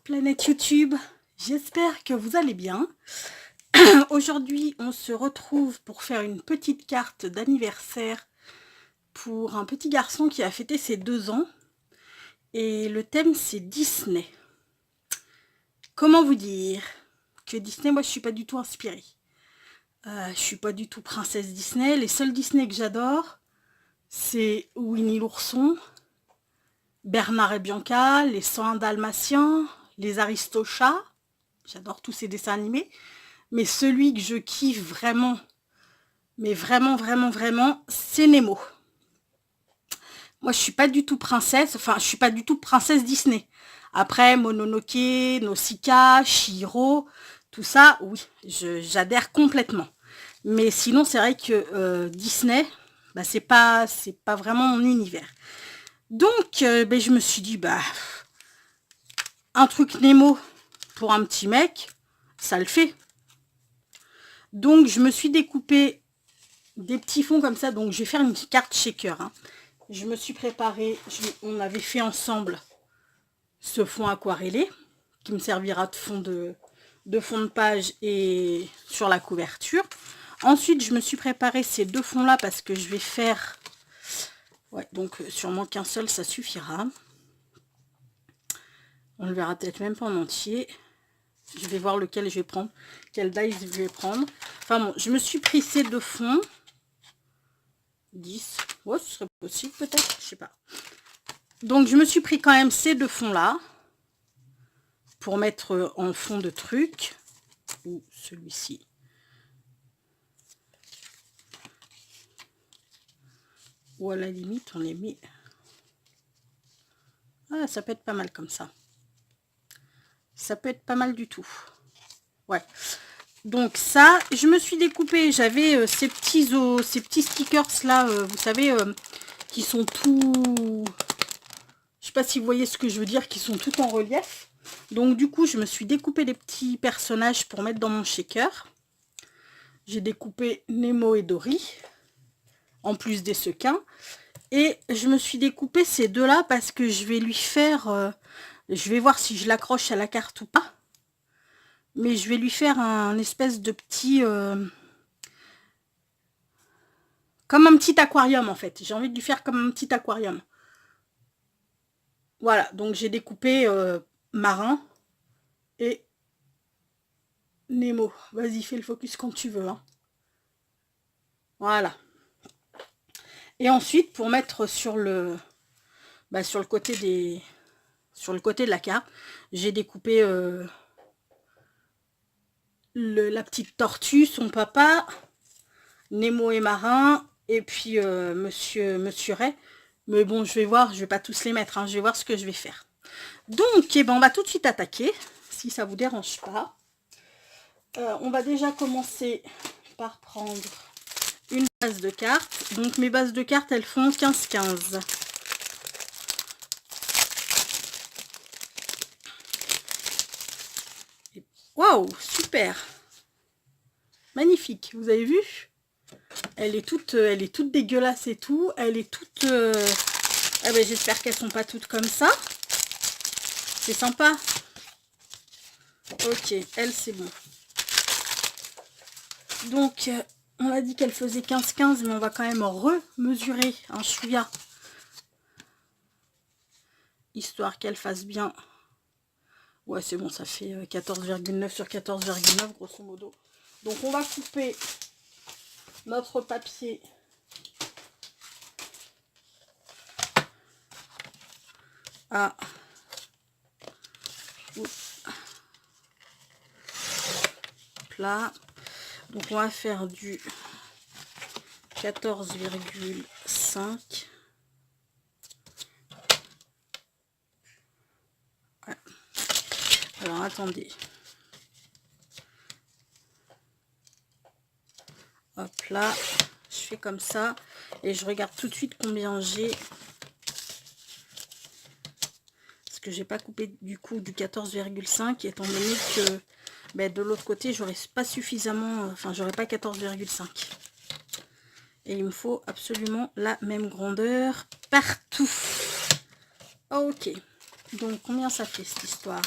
planète YouTube, j'espère que vous allez bien. Aujourd'hui, on se retrouve pour faire une petite carte d'anniversaire pour un petit garçon qui a fêté ses 2 ans. Et le thème, c'est Disney. Comment vous dire que Disney, moi, je suis pas du tout inspirée. Je suis pas du tout princesse Disney. Les seuls Disney que j'adore, c'est Winnie l'ourson, Bernard et Bianca, les 101 Dalmatiens, les Aristochats. J'adore tous ces dessins animés. Mais celui que je kiffe vraiment, mais vraiment, c'est Nemo. Moi, je suis pas du tout princesse, enfin, je suis pas du tout princesse Disney. Après, Mononoke, Nausicaa, Chihiro, tout ça, oui, j'adhère complètement. Mais sinon, c'est vrai que Disney, bah, c'est pas vraiment mon univers. Donc, je me suis dit, un truc Nemo pour un petit mec, ça le fait. Donc, je me suis découpé des petits fonds comme ça. Donc, je vais faire une carte shaker. Hein. Je me suis préparé, on avait fait ensemble ce fond aquarellé qui me servira de fond de page et sur la couverture. Ensuite, je me suis préparé ces deux fonds-là parce que je vais faire... Ouais, donc sûrement qu'un seul, ça suffira. On le verra peut-être même pas en entier. Je vais voir lequel je vais prendre, quel die je vais prendre. Enfin bon, je me suis pris ces deux fonds. 10. Ouais, ce serait possible peut-être, je sais pas. Donc je me suis pris quand même ces deux fonds-là pour mettre en fond de truc. Ou celui-ci. Ou à la limite, on les met... Ah, ça peut être pas mal comme ça. Ça peut être pas mal du tout. Ouais. Donc ça, je me suis découpé, j'avais ces petits stickers là, vous savez, qui sont tout... Je sais pas si vous voyez ce que je veux dire, qui sont tout en relief. Donc du coup, je me suis découpé les petits personnages pour mettre dans mon shaker. J'ai découpé Nemo et Dory, en plus des sequins. Et je me suis découpé ces deux-là parce que je vais lui faire... je vais voir si je l'accroche à la carte ou pas. Mais je vais lui faire un espèce de petit... comme un petit aquarium en fait. J'ai envie de lui faire comme un petit aquarium. Voilà, donc j'ai découpé Marin et Nemo. Vas-y, fais le focus quand tu veux. Hein. Voilà. Et ensuite, pour mettre sur le côté des... Sur le côté de la carte, j'ai découpé la petite tortue, son papa, Nemo et Marin, et puis Monsieur Ray. Mais bon, je vais voir, je vais pas tous les mettre, hein, je vais voir ce que je vais faire. Donc, eh ben, on va tout de suite attaquer, si ça vous dérange pas. On va déjà commencer par prendre une base de cartes. Donc, mes bases de cartes, elles font 15-15. Waouh, super! Magnifique, vous avez vu? Elle est toute dégueulasse et tout. Elle est toute... Ah ben, j'espère qu'elles sont pas toutes comme ça. C'est sympa. Ok, elle, c'est bon. Donc, on a dit qu'elle faisait 15-15, mais on va quand même remesurer un chouïa. Histoire qu'elle fasse bien. Ouais, c'est bon, ça fait 14,9 sur 14,9, grosso modo. Donc, on va couper notre papier à... plat. Donc on va faire du 14,5. Ouais. Alors attendez. Hop là, je fais comme ça et je regarde tout de suite combien j'ai. Parce que j'ai pas coupé du coup du 14,5 étant donné que de l'autre côté j'aurais pas suffisamment, enfin j'aurais pas 14,5. Et il me faut absolument la même grandeur partout. Ok, donc combien ça fait cette histoire?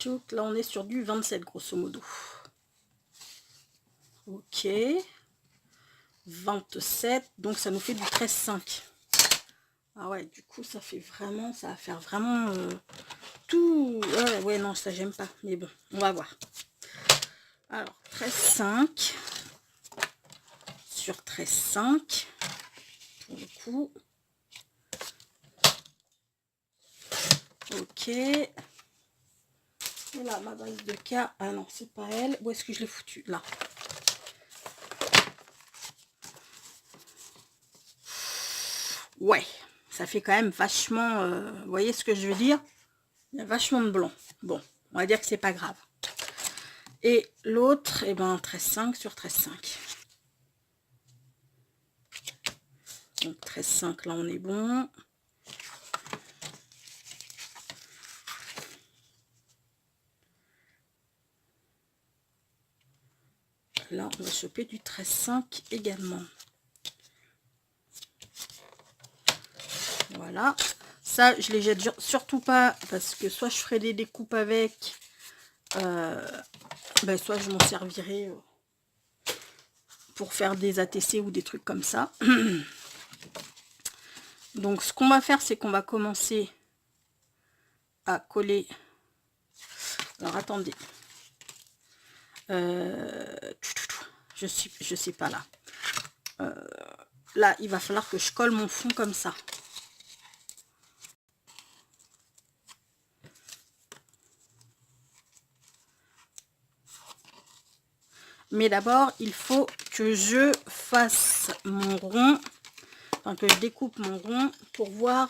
Donc là, on est sur du 27, grosso modo. Ok. 27, donc ça nous fait du 13,5. Ah ouais, du coup, ça fait vraiment, ça va faire vraiment tout. Ouais, non, ça, j'aime pas. Mais bon, on va voir. Alors, 13,5 sur 13,5 pour le coup. Ok. Et là, ma base de K. Ah non, c'est pas elle. Où est-ce que je l'ai foutu? Là. Ouais, ça fait quand même vachement... vous voyez ce que je veux dire? Il y a vachement de blanc. Bon, on va dire que c'est pas grave. Et l'autre, eh ben, 13,5 sur 13,5. Donc 13,5, là, on est bon. Là, on va choper du 13,5 également. Voilà. Ça, je les jette surtout pas parce que soit je ferai des découpes avec, soit je m'en servirai pour faire des ATC ou des trucs comme ça. Donc, ce qu'on va faire, c'est qu'on va commencer à coller. Alors, attendez. Je sais pas là. Là, il va falloir que je colle mon fond comme ça. Mais d'abord, il faut que je fasse mon rond, enfin que je découpe mon rond pour voir.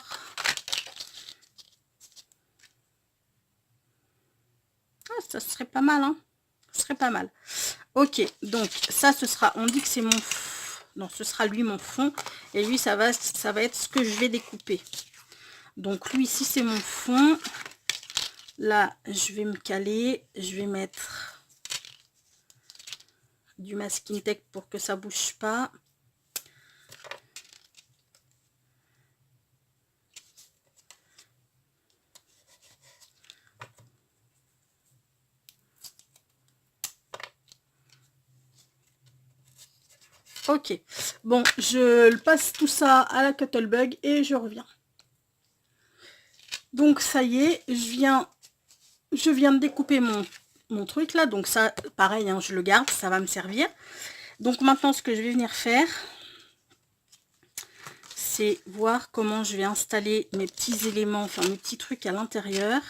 Ah, ça serait pas mal, hein. Ce serait pas mal. Ok, donc ça, ce sera, on dit que c'est mon... Non, ce sera lui mon fond. Et lui, ça va être ce que je vais découper. Donc lui, ici, c'est mon fond. Là, je vais me caler. Je vais mettre du masking tape pour que ça bouge pas. Ok, bon, je passe tout ça à la Cuttlebug et je reviens. Donc ça y est, je viens de découper mon truc là, donc ça, pareil, hein, je le garde, ça va me servir. Donc maintenant, ce que je vais venir faire, c'est voir comment je vais installer mes petits éléments, enfin mes petits trucs à l'intérieur.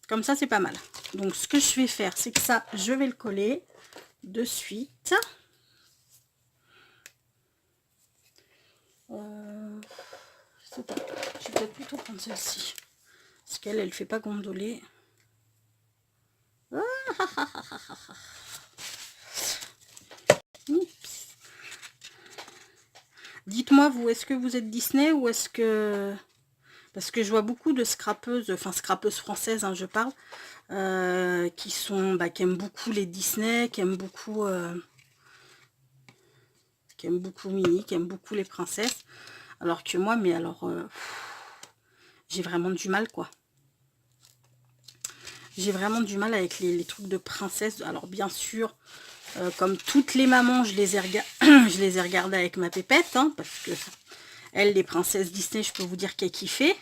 Comme ça, c'est pas mal. Donc ce que je vais faire, c'est que ça, je vais le coller de suite. Je sais pas, je vais peut-être plutôt prendre celle-ci. Parce qu'elle, elle fait pas gondoler. Dites-moi, vous, est-ce que vous êtes Disney ou est-ce que... Parce que je vois beaucoup de scrapeuses, enfin scrapeuses françaises, hein, je parle, qui aiment beaucoup les Disney, qui aiment beaucoup Minnie, qui aiment beaucoup les princesses. Alors que moi, mais alors, j'ai vraiment du mal, quoi. J'ai vraiment du mal avec les trucs de princesse. Alors bien sûr, comme toutes les mamans, je les ai regardées avec ma pépette, hein, parce que elle, les princesses Disney, je peux vous dire qu'elle kiffait.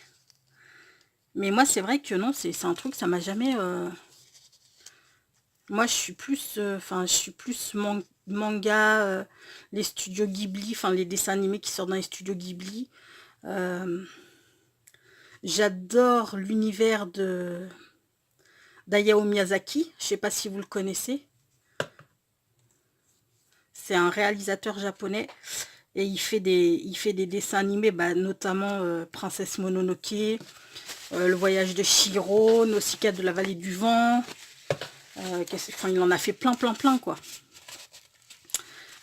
Mais moi, c'est vrai que non, c'est un truc, ça m'a jamais... Moi, je suis plus... manga, les studios Ghibli, enfin, les dessins animés qui sortent dans les studios Ghibli. J'adore l'univers d'Hayao Miyazaki. Je sais pas si vous le connaissez. C'est un réalisateur japonais. Et il fait des dessins animés, notamment Princesse Mononoke, Le Voyage de Chihiro, Nausicaa de la Vallée du Vent. Il en a fait plein, quoi.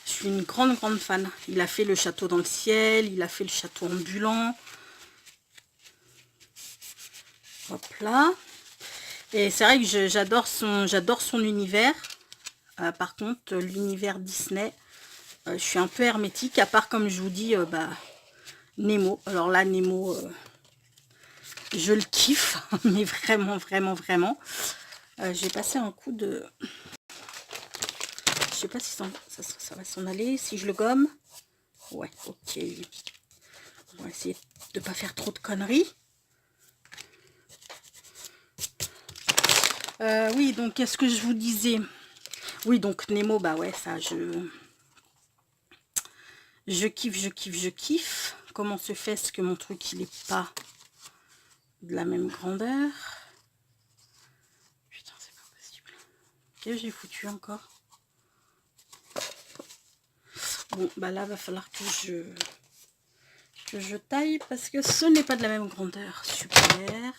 Je suis une grande fan. Il a fait Le Château dans le ciel, il a fait Le Château ambulant. Hop là. Et c'est vrai que j'adore son univers. Par contre, l'univers Disney, je suis un peu hermétique, à part, comme je vous dis, Nemo. Alors là, Nemo, Je le kiffe, mais vraiment, vraiment, vraiment. J'ai passé un coup de... Je sais pas si ça va s'en aller. Si je le gomme. Ouais, ok. On va essayer de pas faire trop de conneries. Oui, donc qu'est-ce que je vous disais? Oui, donc Nemo, bah ouais, ça, je kiffe, je kiffe, je kiffe. Comment se fait-ce que mon truc, il est pas de la même grandeur? Putain, c'est pas possible. Qu'est-ce que j'ai foutu encore? Bon, bah là, va falloir que je taille parce que ce n'est pas de la même grandeur. Super.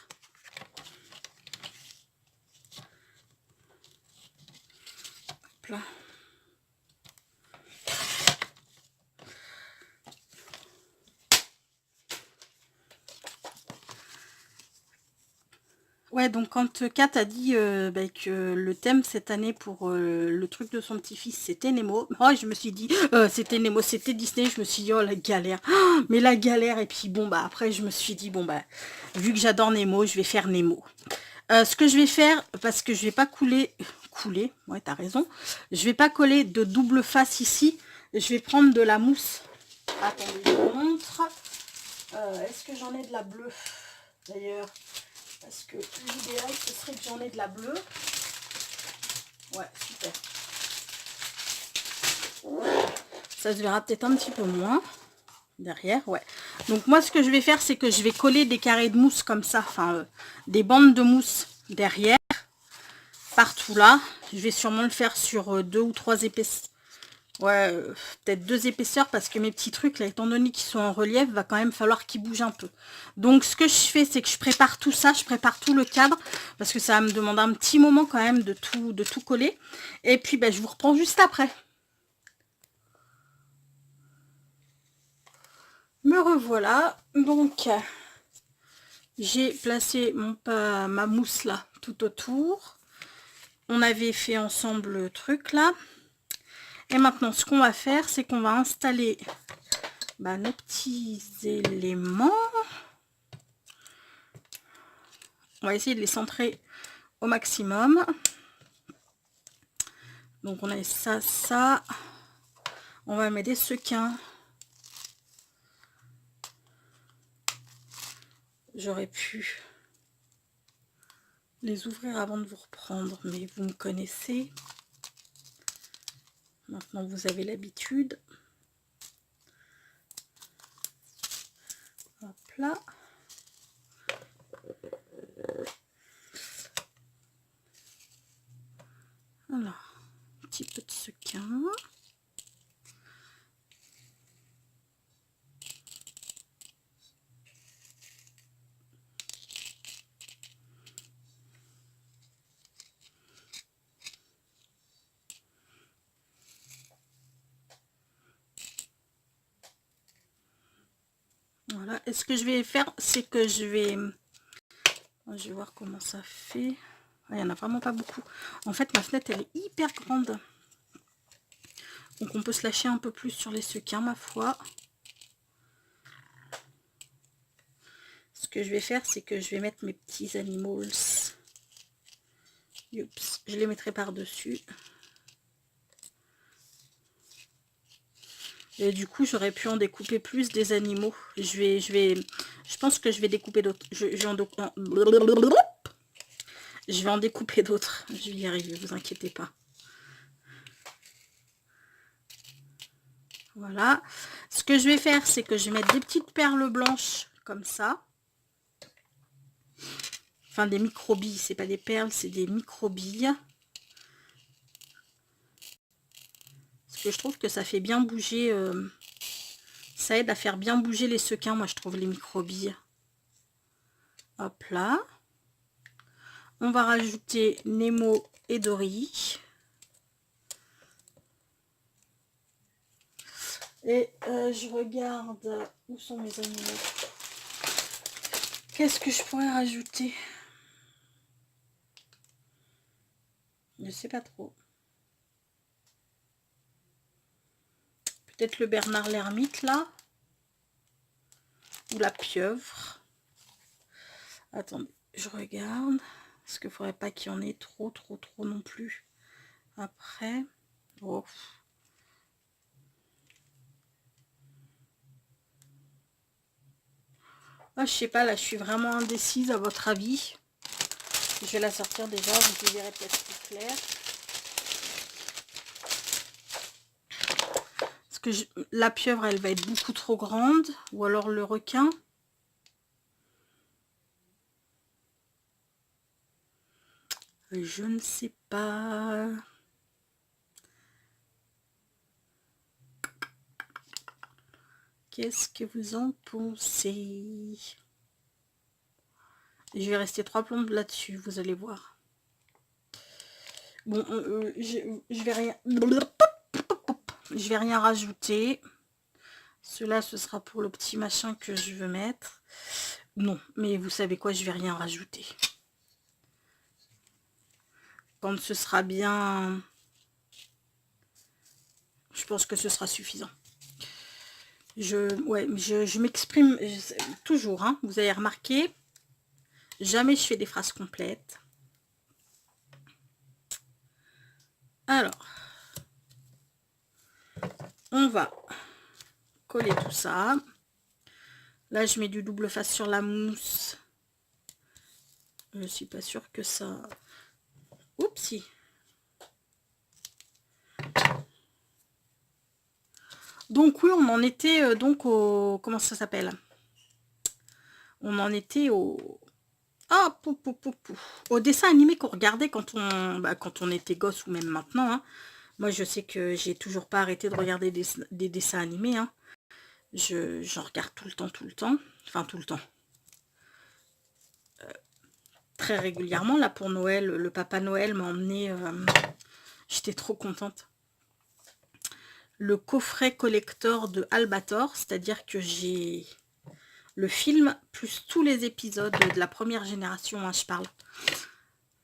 Hop là. Ouais, donc quand Kat a dit bah, que le thème cette année pour le truc de son petit-fils, c'était Nemo, moi je me suis dit, c'était Nemo, c'était Disney, je me suis dit, oh la galère, oh, mais la galère, et puis bon, bah après je me suis dit, bon, bah, vu que j'adore Nemo, je vais faire Nemo. Ce que je vais faire, parce que je vais pas couler, ouais, t'as raison, je vais pas coller de double face ici, je vais prendre de la mousse. Attendez, je vous montre. Est-ce que j'en ai de la bleue, d'ailleurs? Parce que l'idéal, ce serait que j'en ai de la bleue. Ouais, super. Ça se verra peut-être un petit peu moins. Derrière, ouais. Donc moi, ce que je vais faire, c'est que je vais coller des carrés de mousse comme ça. Enfin, des bandes de mousse derrière. Partout là. Je vais sûrement le faire sur 2 ou 3 épaisseurs. Ouais, peut-être 2 épaisseurs parce que mes petits trucs, là, étant donné qu'ils sont en relief, va quand même falloir qu'ils bougent un peu. Donc, ce que je fais, c'est que je prépare tout ça, je prépare tout le cadre parce que ça va me demander un petit moment quand même de tout coller. Et puis, ben, je vous reprends juste après. Me revoilà. Donc, j'ai placé ma mousse là tout autour. On avait fait ensemble le truc là. Et maintenant, ce qu'on va faire, c'est qu'on va installer nos petits éléments. On va essayer de les centrer au maximum. Donc on a ça, ça. On va mettre des sequins. J'aurais pu les ouvrir avant de vous reprendre, mais vous me connaissez. Maintenant vous avez l'habitude. Hop là. Voilà. Un petit peu de sequin. Voilà. Et ce que je vais faire, c'est que je vais voir comment ça fait. Il n'y en a vraiment pas beaucoup. En fait, ma fenêtre, elle est hyper grande. Donc, on peut se lâcher un peu plus sur les sequins, ma foi. Ce que je vais faire, c'est que je vais mettre mes petits animaux. Oups, je les mettrai par-dessus. Et du coup, j'aurais pu en découper plus des animaux. Je pense que je vais découper d'autres. Je vais en découper d'autres. Je vais y arriver, vous inquiétez pas. Voilà. Ce que je vais faire, c'est que je vais mettre des petites perles blanches comme ça. Enfin, des micro-billes. C'est pas des perles, c'est des micro-billes. Parce que je trouve que ça fait bien bouger... ça aide à faire bien bouger les sequins, moi, je trouve, les micro-billes. Hop là. On va rajouter Nemo et Dory. Et je regarde où sont mes animaux. Qu'est-ce que je pourrais rajouter? Je sais pas trop. Peut-être le Bernard l'ermite là. Ou la pieuvre. Attendez, je regarde. Parce qu'il ne faudrait pas qu'il y en ait trop non plus. Après. Oh. Ah, je sais pas, là, je suis vraiment indécise à votre avis. Je vais la sortir déjà, vous verrez peut-être plus clair. Parce que la pieuvre, elle va être beaucoup trop grande. Ou alors le requin. Je ne sais pas. Qu'est-ce que vous en pensez? Je vais rester 3 plombes là-dessus, vous allez voir. Bon, je vais rien... Je vais rien rajouter. Cela, ce sera pour le petit machin que je veux mettre. Non, mais vous savez quoi, je vais rien rajouter. Quand ce sera bien... Je pense que ce sera suffisant. Je m'exprime toujours, hein, vous avez remarqué. Jamais je fais des phrases complètes. Alors, on va coller tout ça. Là, je mets du double face sur la mousse. Je suis pas sûre que ça... Oupsie. Donc oui, on en était donc au... Comment ça s'appelle? On en était au... Ah, au dessin animé qu'on regardait quand on était gosse ou même maintenant. Hein. Moi, je sais que j'ai toujours pas arrêté de regarder des dessins animés. Hein. J'en regarde tout le temps. Enfin, tout le temps. Très régulièrement. Là, pour Noël, le Papa Noël m'a emmené... J'étais trop contente. Le coffret collector de Albator, c'est-à-dire que j'ai le film plus tous les épisodes de la première génération, hein, je parle.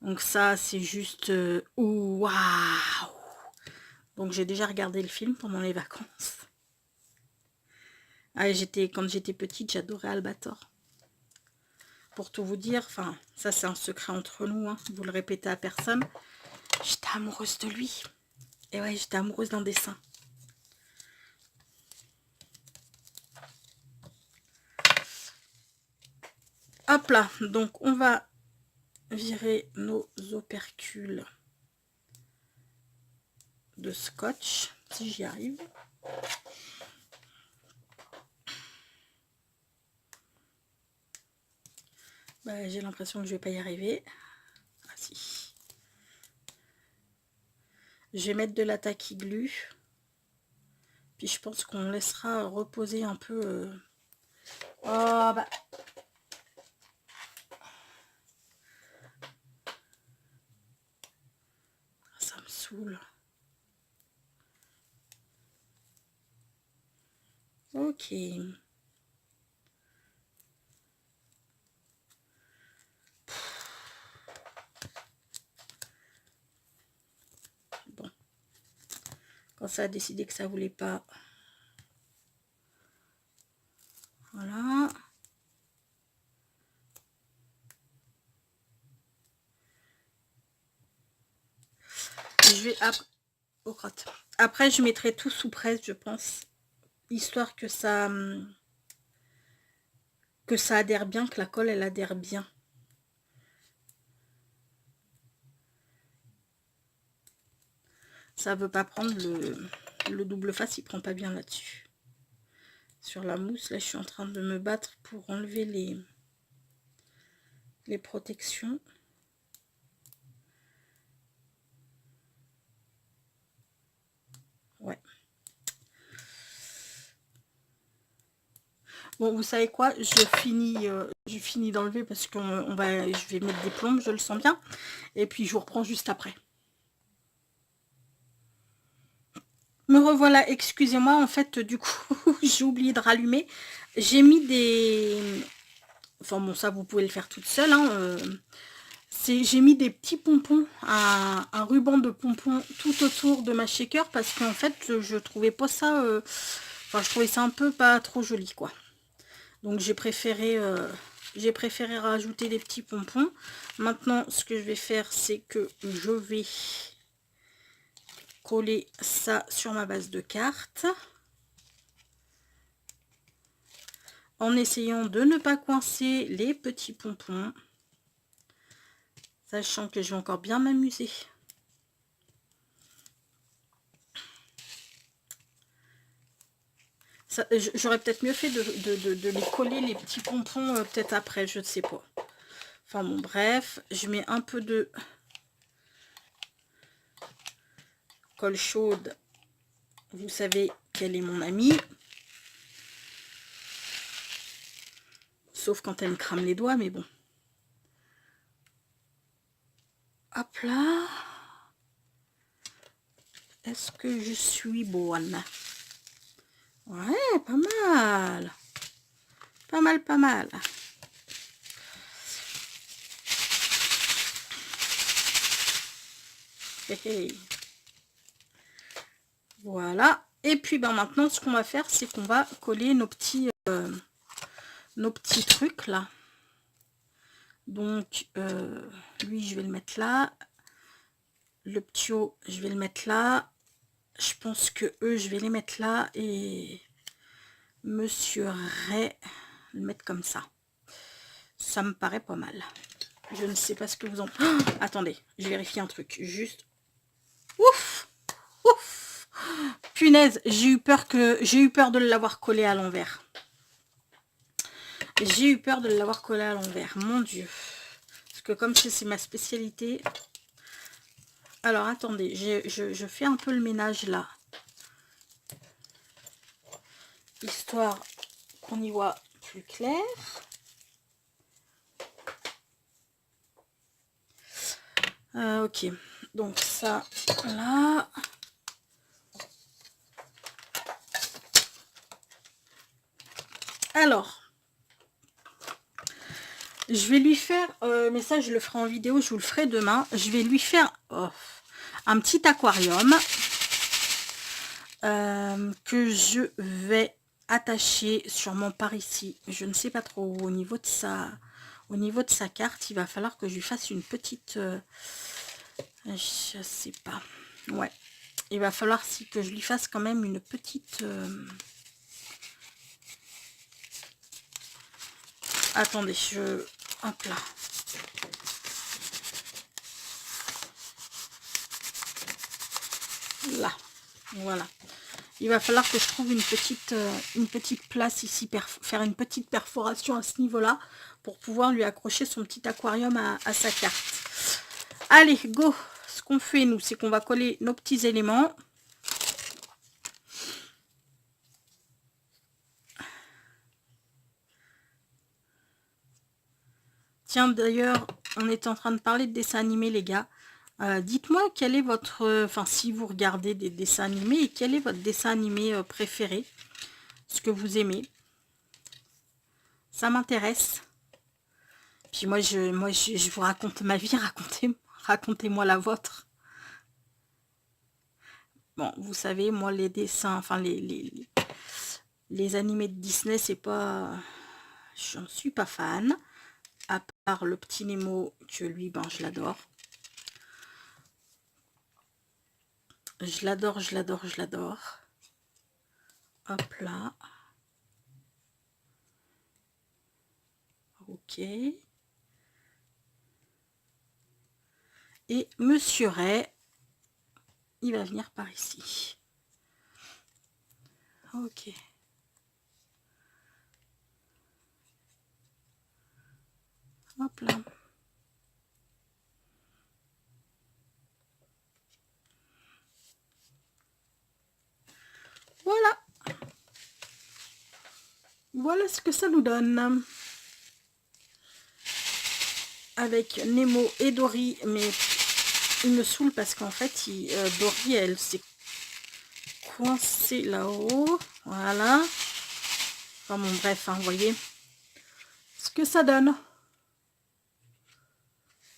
Donc ça, c'est juste... Waouh! Donc j'ai déjà regardé le film pendant les vacances. Ah, quand j'étais petite, j'adorais Albator. Pour tout vous dire, enfin, ça c'est un secret entre nous, hein, vous le répétez à personne. J'étais amoureuse de lui. Et ouais, j'étais amoureuse d'un dessin. Hop là, donc on va virer nos opercules de scotch, si j'y arrive. Bah, j'ai l'impression que je vais pas y arriver. Ah si. Je vais mettre de la tacky glue. Puis je pense qu'on laissera reposer un peu. Oh bah. Ça me saoule. Ok. Bon. Quand ça a décidé que ça voulait pas. Voilà. Je vais après je mettrai tout sous presse, je pense, histoire que ça adhère bien, que la colle elle adhère bien. Ça veut pas prendre le double face, il prend pas bien là-dessus. Sur la mousse, là je suis en train de me battre pour enlever les protections. Ouais. Bon, vous savez quoi, je finis d'enlever parce que je vais mettre des plombes, je le sens bien. Et puis je vous reprends juste après. Me revoilà, excusez-moi, en fait, du coup, j'ai oublié de rallumer. J'ai mis des... Enfin bon, ça, vous pouvez le faire toute seule. Hein, j'ai mis des petits pompons, un ruban de pompons tout autour de ma shaker parce qu'en fait, je trouvais pas ça... Enfin, je trouvais ça un peu pas trop joli, quoi. Donc, j'ai préféré J'ai préféré rajouter des petits pompons. Maintenant, ce que je vais faire, c'est que je vais coller ça sur ma base de cartes. En essayant de ne pas coincer les petits pompons. Sachant que je vais encore bien m'amuser. J'aurais peut-être mieux fait de les coller, les petits pompons, peut-être après, je ne sais pas. Enfin bon, bref, je mets un peu de colle chaude. Vous savez qu'elle est mon amie. Sauf quand elle me crame les doigts, mais bon. Hop là. Est-ce que je suis bonne? Ouais, pas mal. Pas mal, pas mal. Hey. Voilà. Et puis ben maintenant, ce qu'on va faire, c'est qu'on va coller nos petits trucs là. Donc, lui, je vais le mettre là. Le petit haut, je vais le mettre là. Je pense que eux, je vais les mettre là. Et Monsieur Ray, le mettre comme ça. Ça me paraît pas mal. Je ne sais pas ce que vous en... Oh, attendez, je vérifie un truc. Juste... Ouf! Ouf! Punaise, j'ai eu peur de l'avoir collé à l'envers. J'ai eu peur de l'avoir collé à l'envers. Mon Dieu. Parce que comme c'est ma spécialité... Alors, attendez, je fais un peu le ménage là. Histoire qu'on y voit plus clair. Ok, donc ça, là. Alors, je vais lui faire, mais ça je le ferai en vidéo, je vous le ferai demain. Je vais lui faire un petit aquarium que je vais attacher sûrement par ici. Je ne sais pas trop, au niveau de sa carte, il va falloir que je lui fasse une petite... je sais pas. Ouais. Il va falloir que je lui fasse quand même une petite... Attendez, hop là. Là. Voilà. Il va falloir que je trouve une petite place ici, faire une petite perforation à ce niveau-là, pour pouvoir lui accrocher son petit aquarium à sa carte. Allez, go! Ce qu'on fait, nous, c'est qu'on va coller nos petits éléments. Tiens, d'ailleurs, on est en train de parler de dessins animés, les gars. Dites-moi quel est votre... Enfin, si vous regardez des dessins animés, et quel est votre dessin animé préféré? Ce que vous aimez. Ça m'intéresse. Puis moi, je vous raconte ma vie, racontez-moi la vôtre. Bon, vous savez, moi, les dessins, enfin, les animés de Disney, c'est pas... J'en suis pas fan. À part le petit Nemo, que lui, ben, je l'adore. Je l'adore, je l'adore, je l'adore. Hop là. Ok. Et Monsieur Ray, il va venir par ici. Ok. Hop là. Voilà. Voilà ce que ça nous donne. Avec Nemo et Dory, mais il me saoule parce qu'en fait, Dory, elle s'est coincée là-haut. Voilà. Enfin bon, bref, hein, vous voyez ce que ça donne.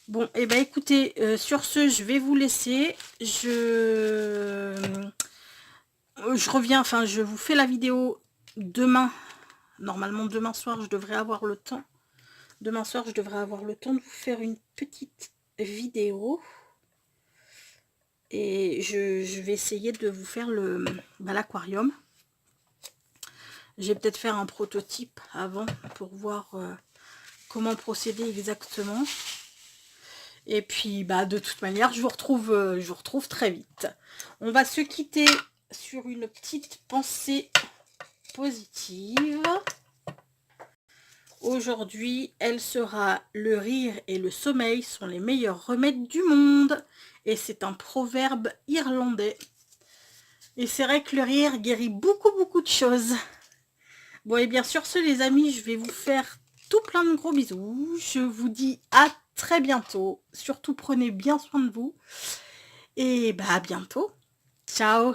Bon, et ben écoutez, sur ce, je vais vous laisser. Je reviens, enfin, je vous fais la vidéo demain. Normalement, demain soir, je devrais avoir le temps Demain soir, je devrais avoir le temps de vous faire une petite vidéo. Et je vais essayer de vous faire l'aquarium. Je vais peut-être faire un prototype avant pour voir comment procéder exactement. Et puis, de toute manière, je vous retrouve très vite. On va se quitter sur une petite pensée positive. Aujourd'hui, elle sera: le rire et le sommeil sont les meilleurs remèdes du monde. Et c'est un proverbe irlandais. Et c'est vrai que le rire guérit beaucoup de choses. Bon, et bien sûr, les amis, je vais vous faire tout plein de gros bisous. Je vous dis à très bientôt. Surtout, prenez bien soin de vous. Et à bientôt. Ciao.